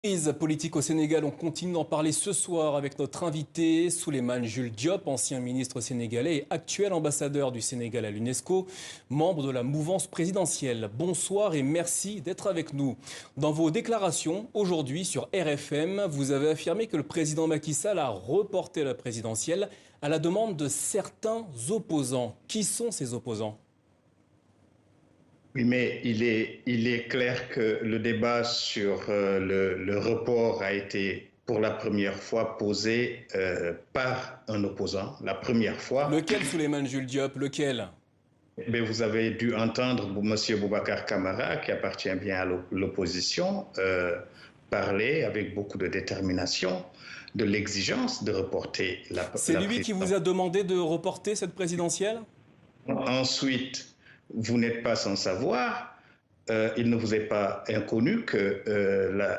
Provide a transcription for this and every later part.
Crise politique au Sénégal, on continue d'en parler ce soir avec notre invité Souleymane Jules Diop, ancien ministre sénégalais et actuel ambassadeur du Sénégal à l'UNESCO, membre de la mouvance présidentielle. Bonsoir et merci d'être avec nous. Dans vos déclarations aujourd'hui sur RFM, vous avez affirmé que le président Macky Sall a reporté la présidentielle à la demande de certains opposants. Qui sont ces opposants ? Oui, mais il est clair que le débat sur le report a été pour la première fois posé par un opposant, la première fois. Lequel, Souleymane Jules Diop, lequel ? Mais vous avez dû entendre M. Boubacar Camara, qui appartient bien à l'opposition, parler avec beaucoup de détermination de l'exigence de reporter la C'est lui qui vous a demandé de reporter cette présidentielle ? Ensuite, vous n'êtes pas sans savoir, il ne vous est pas inconnu que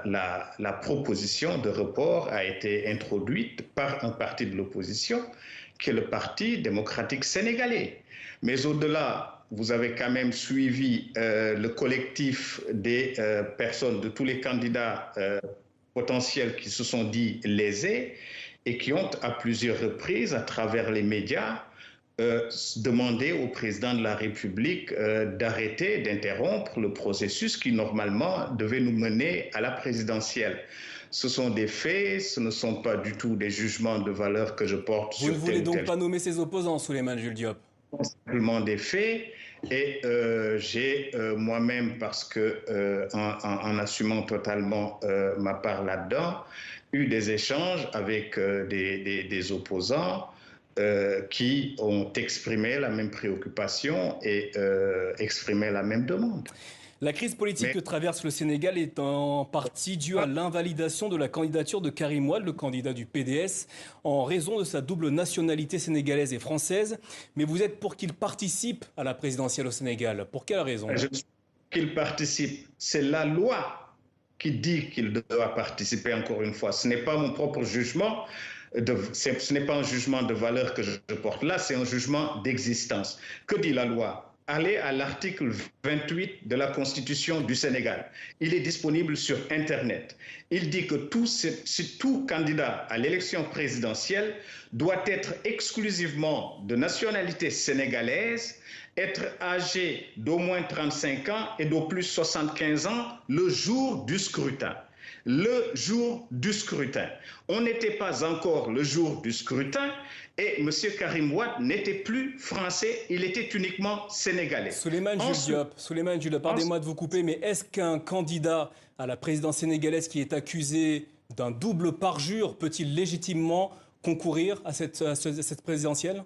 la proposition de report a été introduite par un parti de l'opposition, qui est le Parti démocratique sénégalais. Mais au-delà, vous avez quand même suivi le collectif des personnes, de tous les candidats potentiels qui se sont dit lésés et qui ont à plusieurs reprises, à travers les médias, demander au président de la République d'arrêter, d'interrompre le processus qui normalement devait nous mener à la présidentielle. Ce sont des faits, ce ne sont pas du tout des jugements de valeur que je porte sur tel ou tel. Vous ne voulez donc pas nommer ses opposants, Souleymane Jules Diop ? Simplement des faits, et j'ai moi-même, parce que en assumant totalement ma part là-dedans, eu des échanges avec des opposants qui ont exprimé la même préoccupation et exprimé la même demande. La crise politique que traverse le Sénégal est en partie due à l'invalidation de la candidature de Karim Wade, le candidat du PDS, en raison de sa double nationalité sénégalaise et française. Mais vous êtes pour qu'il participe à la présidentielle au Sénégal. Pour quelle raison ? Qu'il participe, c'est la loi qui dit qu'il doit participer, encore une fois. Ce n'est pas mon propre jugement. Ce n'est pas un jugement de valeur que je porte là, c'est un jugement d'existence. Que dit la loi ? Allez à l'article 28 de la Constitution du Sénégal. Il est disponible sur Internet. Il dit que tout candidat à l'élection présidentielle doit être exclusivement de nationalité sénégalaise, être âgé d'au moins 35 ans et d'au plus 75 ans le jour du scrutin. Le jour du scrutin. On n'était pas encore le jour du scrutin et M. Karim Wade n'était plus français, il était uniquement sénégalais. Souleymane Jules Diop, pardonnez-moi de vous couper, mais est-ce qu'un candidat à la présidence sénégalaise qui est accusé d'un double parjure peut-il légitimement concourir à cette présidentielle ?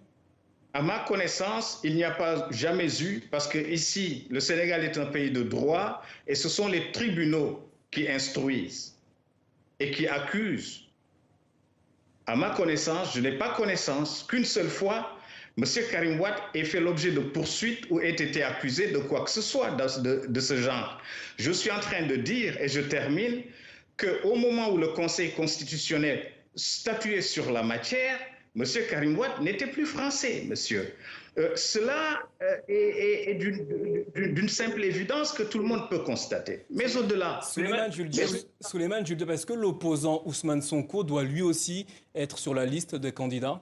À ma connaissance, il n'y a pas jamais eu, parce que ici, le Sénégal est un pays de droit et ce sont les tribunaux qui instruisent et qui accusent. À ma connaissance, je n'ai pas connaissance qu'une seule fois, M. Karim Wade ait fait l'objet de poursuites ou ait été accusé de quoi que ce soit de ce genre. Je suis en train de dire, et je termine, qu'au moment où le Conseil constitutionnel statuait sur la matière, M. Karim Wade n'était plus français, monsieur. Cela est d'une simple évidence que tout le monde peut constater. Mais au-delà... Souleymane Jules Diop, est-ce que l'opposant Ousmane Sonko doit lui aussi être sur la liste des candidats ?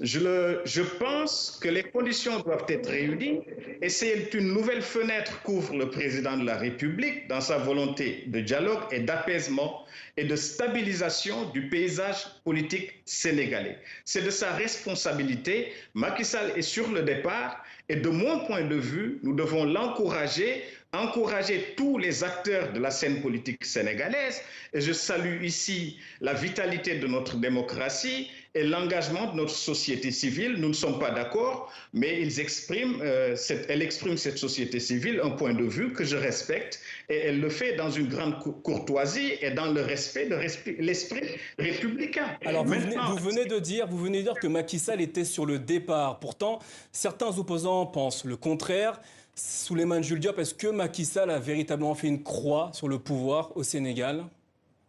Je pense que les conditions doivent être réunies et c'est une nouvelle fenêtre qu'ouvre le président de la République dans sa volonté de dialogue et d'apaisement et de stabilisation du paysage politique sénégalais. C'est de sa responsabilité. Macky Sall est sur le départ et de mon point de vue, nous devons l'encourager, encourager tous les acteurs de la scène politique sénégalaise. Et je salue ici la vitalité de notre démocratie et l'engagement de notre société civile. Nous ne sommes pas d'accord, mais elle exprime, cette société civile, un point de vue que je respecte et elle le fait dans une grande courtoisie et dans le respect de l'esprit républicain. Alors vous venez de dire que Macky Sall était sur le départ. Pourtant, certains opposants pensent le contraire. Souleymane Jules Diop, est-ce que Macky Sall a véritablement fait une croix sur le pouvoir au Sénégal ?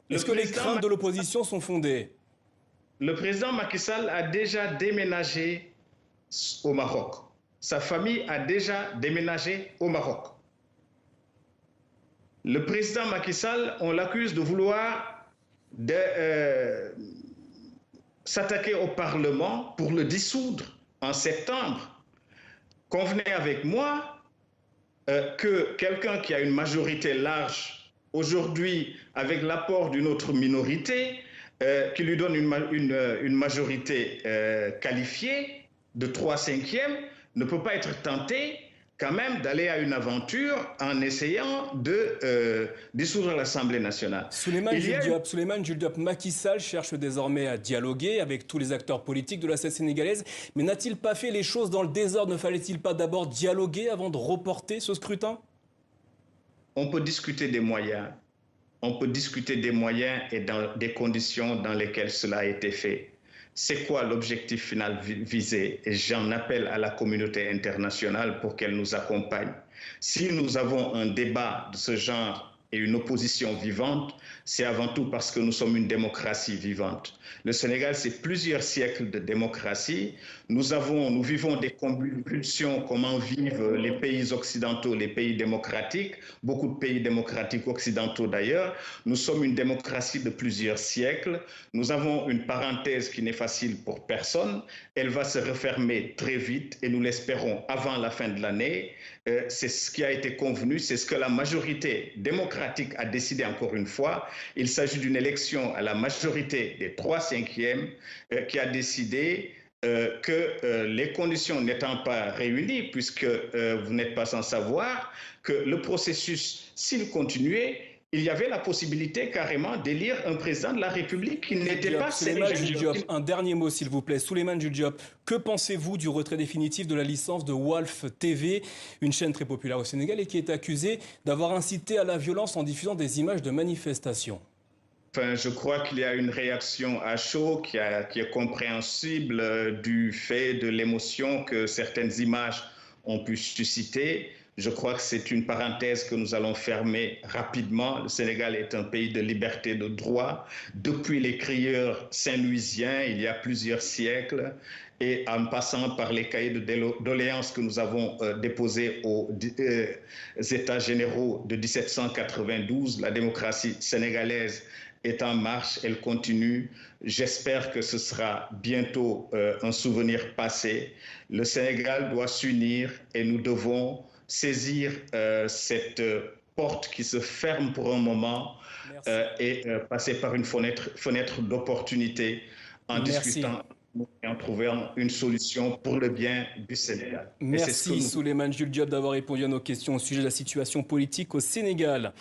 Est-ce que les craintes de l'opposition sont fondées ? Le président Macky Sall a déjà déménagé au Maroc. Sa famille a déjà déménagé au Maroc. Le président Macky Sall, on l'accuse de vouloir s'attaquer au Parlement pour le dissoudre en septembre. Convenez avec moi que quelqu'un qui a une majorité large aujourd'hui, avec l'apport d'une autre minorité, qui lui donne une majorité qualifiée de 3/5, ne peut pas être tenté quand même d'aller à une aventure en essayant de dissoudre l'Assemblée nationale. Souleymane Jules Diop, Macky Sall cherche désormais à dialoguer avec tous les acteurs politiques de la scène sénégalaise. Mais n'a-t-il pas fait les choses dans le désordre? Ne fallait-il pas d'abord dialoguer avant de reporter ce scrutin? On peut discuter des moyens. On peut discuter des moyens et dans des conditions dans lesquelles cela a été fait. C'est quoi l'objectif final visé? Et j'en appelle à la communauté internationale pour qu'elle nous accompagne. Si nous avons un débat de ce genre et une opposition vivante, c'est avant tout parce que nous sommes une démocratie vivante. Le Sénégal, c'est plusieurs siècles de démocratie. Nous vivons des convulsions comme en vivent les pays occidentaux, les pays démocratiques, beaucoup de pays démocratiques occidentaux d'ailleurs. Nous sommes une démocratie de plusieurs siècles. Nous avons une parenthèse qui n'est facile pour personne. Elle va se refermer très vite et nous l'espérons avant la fin de l'année. C'est ce qui a été convenu, c'est ce que la majorité démocratique a décidé encore une fois. Il s'agit d'une élection à la majorité des 3/5 qui a décidé que les conditions n'étant pas réunies, puisque vous n'êtes pas sans savoir que le processus, s'il continuait, il y avait la possibilité carrément d'élire un président de la République qui n'était pas sénégalais. Souleymane Jules Diop, un dernier mot s'il vous plaît. Souleymane Jules Diop, que pensez-vous du retrait définitif de la licence de Walf TV, une chaîne très populaire au Sénégal et qui est accusée d'avoir incité à la violence en diffusant des images de manifestations? Enfin, je crois qu'il y a une réaction à chaud qui est compréhensible du fait de l'émotion que certaines images ont pu susciter. Je crois que c'est une parenthèse que nous allons fermer rapidement. Le Sénégal est un pays de liberté, de droit. Depuis les crieurs saint-louisiens, il y a plusieurs siècles, et en passant par les cahiers de doléances que nous avons déposés aux États généraux de 1792, la démocratie sénégalaise est en marche, elle continue. J'espère que ce sera bientôt un souvenir passé. Le Sénégal doit s'unir et nous devons saisir cette porte qui se ferme pour un moment et passer par une fenêtre d'opportunité en discutant et en trouvant une solution pour le bien du Sénégal. Merci Souleymane Jules Diop d'avoir répondu à nos questions au sujet de la situation politique au Sénégal.